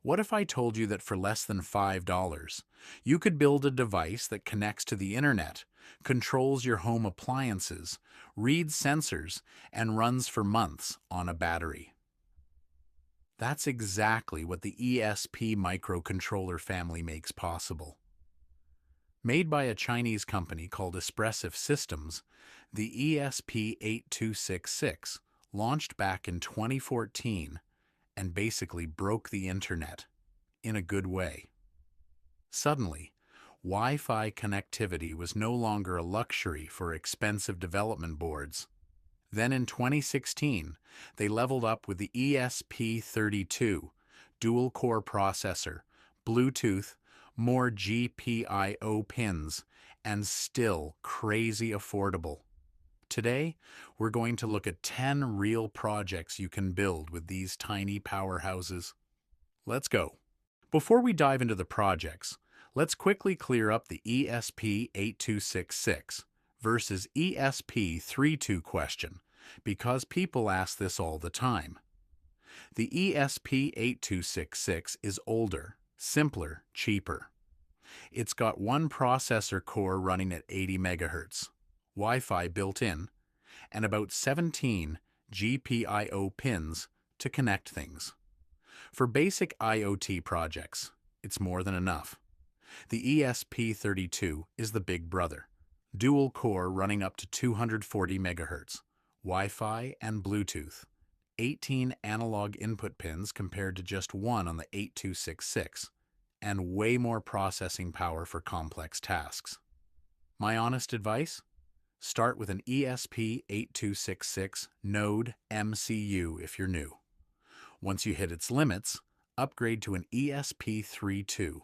What if I told you that for less than $5, you could build a device that connects to the internet, controls your home appliances, reads sensors, and runs for months on a battery? That's exactly what the ESP microcontroller family makes possible. Made by a Chinese company called Espressif Systems, the ESP8266 launched back in 2014 and basically broke the internet in a good way. Suddenly, Wi-Fi connectivity was no longer a luxury for expensive development boards. Then in 2016, they leveled up with the ESP32 dual-core processor, Bluetooth, more GPIO pins, and still crazy affordable. Today, we're going to look at 10 real projects you can build with these tiny powerhouses. Let's go. Before we dive into the projects, let's quickly clear up the ESP8266 versus ESP32 question, because people ask this all the time. The ESP8266 is older, simpler, cheaper. It's got one processor core running at 80 MHz, Wi-Fi built in, and about 17 GPIO pins to connect things. For basic IoT projects, it's more than enough. The ESP32 is the big brother, dual core running up to 240 MHz, Wi-Fi and Bluetooth, 18 analog input pins compared to just one on the 8266, and way more processing power for complex tasks. My honest advice? Start with an ESP8266 NodeMCU if you're new. Once you hit its limits, upgrade to an ESP32.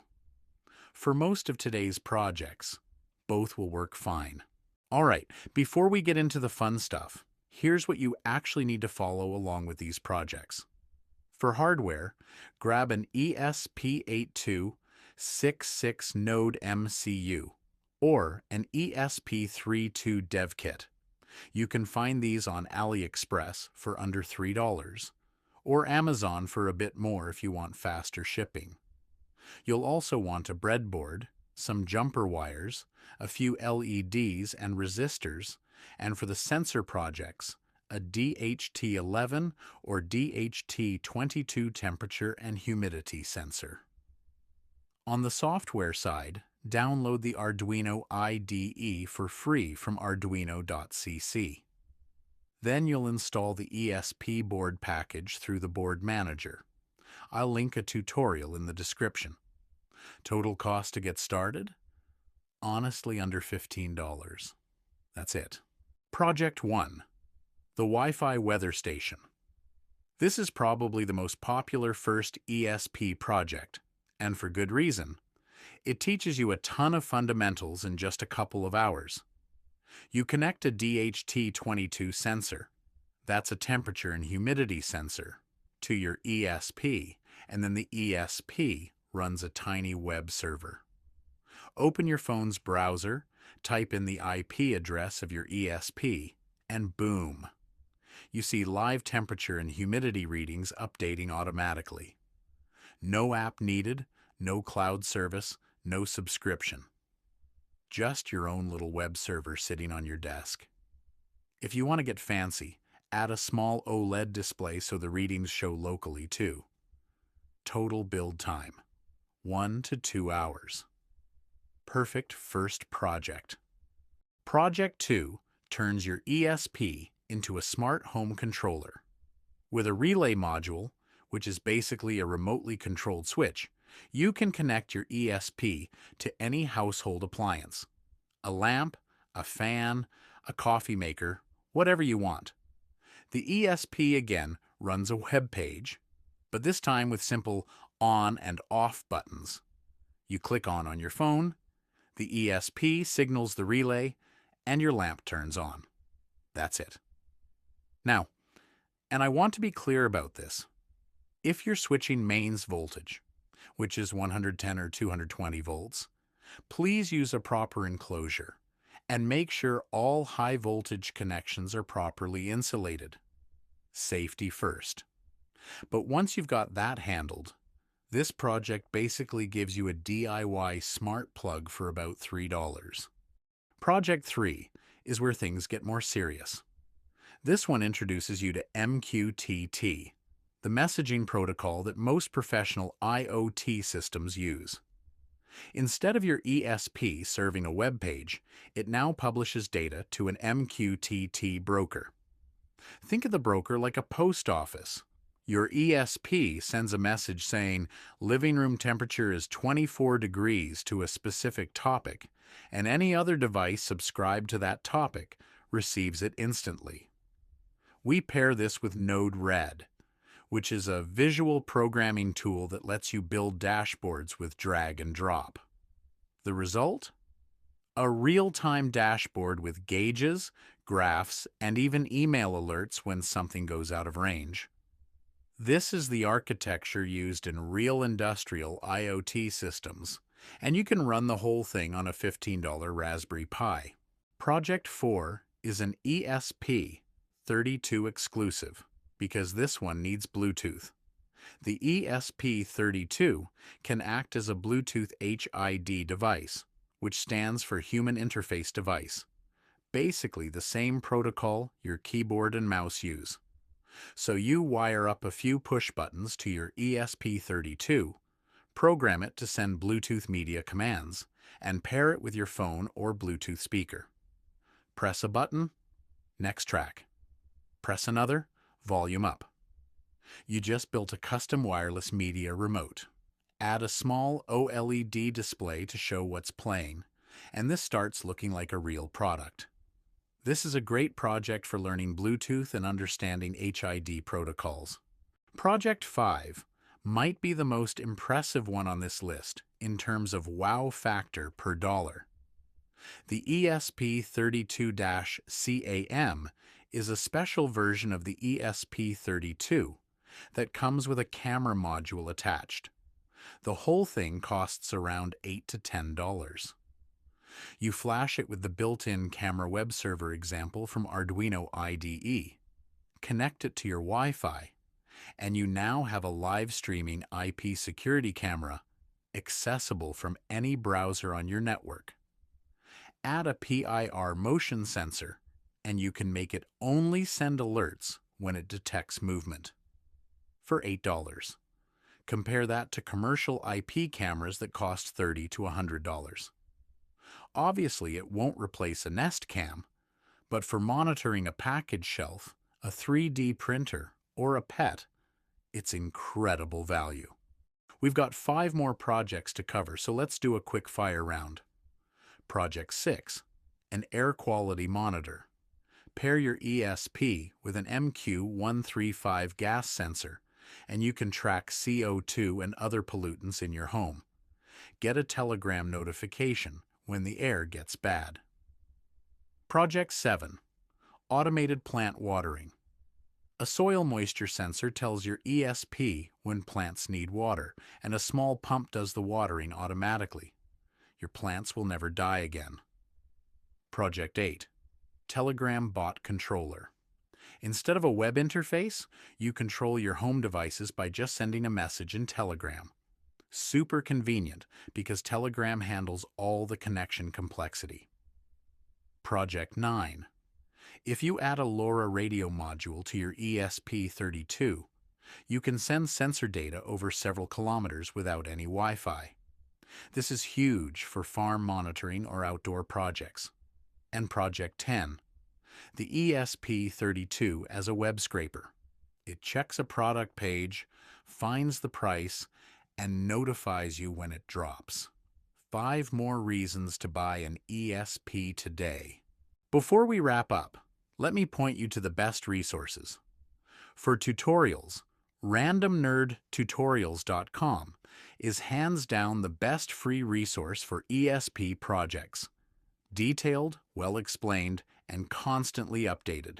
For most of today's projects, both will work fine. Alright, before we get into the fun stuff, here's what you actually need to follow along with these projects. For hardware, grab an ESP8266 NodeMCU or an ESP32 DevKit. You can find these on AliExpress for under $3 or Amazon for a bit more if you want faster shipping. You'll also want a breadboard, some jumper wires, a few LEDs and resistors, and for the sensor projects, a DHT11 or DHT22 temperature and humidity sensor. On the software side, download the Arduino IDE for free from arduino.cc. Then you'll install the ESP board package through the board manager. I'll link a tutorial in the description. Total cost to get started? Honestly, under $15. That's it. Project 1. The Wi-Fi Weather Station. This is probably the most popular first ESP project, and for good reason. It teaches you a ton of fundamentals in just a couple of hours. You connect a DHT22 sensor, that's a temperature and humidity sensor, to your ESP, and then the ESP runs a tiny web server. Open your phone's browser, type in the IP address of your ESP, and boom! You see live temperature and humidity readings updating automatically. No app needed, no cloud service, no subscription. Just your own little web server sitting on your desk. If you want to get fancy, add a small OLED display so the readings show locally too. Total build time, 1 to 2 hours. Perfect first project. Project 2 turns your ESP into a smart home controller. With a relay module, which is basically a remotely controlled switch, you can connect your ESP to any household appliance. A lamp, a fan, a coffee maker, whatever you want. The ESP again runs a web page, but this time with simple on and off buttons. You click on your phone, the ESP signals the relay, and your lamp turns on. That's it. Now, and I want to be clear about this, if you're switching mains voltage, which is 110 or 220 volts, please use a proper enclosure and make sure all high voltage connections are properly insulated. Safety first. But once you've got that handled, This project basically gives you a DIY smart plug for about $3. Project 3 is where things get more serious. This one introduces you to MQTT, the messaging protocol that most professional IoT systems use. Instead of your ESP serving a web page, it now publishes data to an MQTT broker. Think of the broker like a post office. Your ESP sends a message saying living room temperature is 24 degrees to a specific topic, and any other device subscribed to that topic receives it instantly. We pair this with Node-RED, which is a visual programming tool that lets you build dashboards with drag and drop. The result? A real-time dashboard with gauges, graphs, and even email alerts when something goes out of range. This is the architecture used in real industrial IoT systems, and you can run the whole thing on a $15 Raspberry Pi. Project 4 is an ESP32 exclusive, because this one needs Bluetooth. The ESP32 can act as a Bluetooth HID device, which stands for Human Interface Device. Basically the same protocol your keyboard and mouse use. So you wire up a few push buttons to your ESP32, program it to send Bluetooth media commands, and pair it with your phone or Bluetooth speaker. Press a button, next track. Press another, volume up. You just built a custom wireless media remote. Add a small OLED display to show what's playing, and this starts looking like a real product. This is a great project for learning Bluetooth and understanding HID protocols. Project 5 might be the most impressive one on this list in terms of wow factor per dollar. The ESP32-CAM is a special version of the ESP32 that comes with a camera module attached. The whole thing costs around $8 to $10. You flash it with the built-in camera web server example from Arduino IDE, connect it to your Wi-Fi, and you now have a live streaming IP security camera accessible from any browser on your network. Add a PIR motion sensor, and you can make it only send alerts when it detects movement. For $8. Compare that to commercial IP cameras that cost $30 to $100. Obviously, it won't replace a Nest Cam, but for monitoring a package shelf, a 3D printer, or a pet, it's incredible value. We've got 5 more projects to cover, so let's do a quick fire round. Project 6, an air quality monitor. Pair your ESP with an MQ135 gas sensor, and you can track CO2 and other pollutants in your home. Get a Telegram notification when the air gets bad. Project 7, automated plant watering. A soil moisture sensor tells your ESP when plants need water, and a small pump does the watering automatically. Your plants will never die again. Project 8, Telegram bot controller. Instead of a web interface, you control your home devices by just sending a message in Telegram. Super convenient because Telegram handles all the connection complexity. Project 9. If you add a LoRa radio module to your ESP32, you can send sensor data over several kilometers without any Wi-Fi. This is huge for farm monitoring or outdoor projects. And Project 10. The ESP32 as a web scraper. It checks a product page, finds the price, and notifies you when it drops. 5 more reasons to buy an ESP today. Before we wrap up, let me point you to the best resources. For tutorials, randomnerdtutorials.com is hands down the best free resource for ESP projects. Detailed, well-explained, and constantly updated.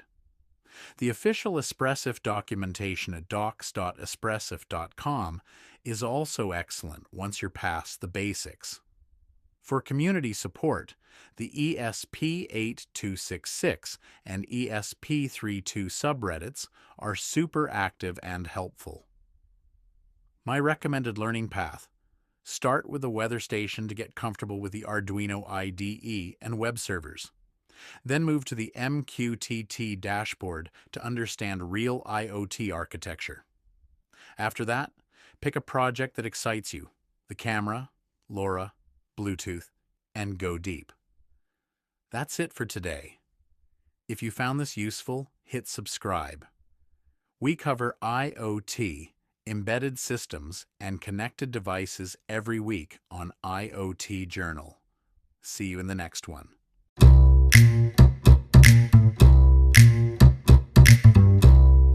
The official Espressif documentation at docs.espressif.com is also excellent once you're past the basics. For community support, the ESP8266 and ESP32 subreddits are super active and helpful. My recommended learning path: start with the weather station to get comfortable with the Arduino IDE and web servers. Then move to the MQTT dashboard to understand real IoT architecture. After that, pick a project that excites you: the camera, LoRa, Bluetooth, and go deep. That's it for today. If you found this useful, hit subscribe. We cover IoT, embedded systems, and connected devices every week on IoT Journal. See you in the next one.